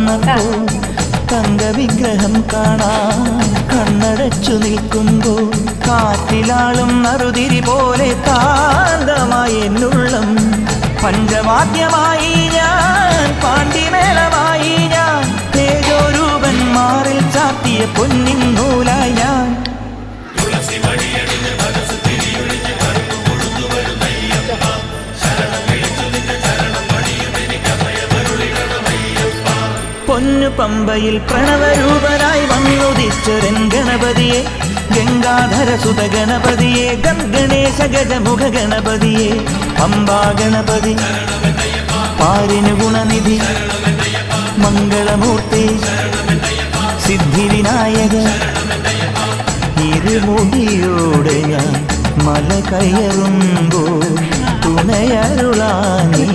വന്നപ്പോൾ തങ്കവിഗ്രഹം കാണാൻ കണ്ണടച്ചു നിൽക്കുമ്പോൾ കാറ്റിലാളും നറുതിരി പോലെ താന്തമായി എന്നുള്ളം പഞ്ചവാദ്യമായി ഞാൻ പാണ്ഡിമേളമായി ഞാൻ തേജോരൂപൻ മാറിൽ ചാത്തിയ പൊന്നിൻ നൂലായി ഞാൻ പൊന്നു പമ്പയിൽ പ്രണവരൂപനായി വന്നുദിച്ചൊരൻ ഗണപതിയെ ഗംഗാധരസുത ഗണപതിയെ ഗണേശ ഗജമുഖ ഗണപതിയെ പമ്പാ ഗണപതി പാരിനു ഗുണനിധി മംഗളമൂർത്തി സിദ്ധിവിനായക ഇരുമുടിയോടെ ഞാൻ മല കയറുമ്പോൾ തുണയരുളാനീ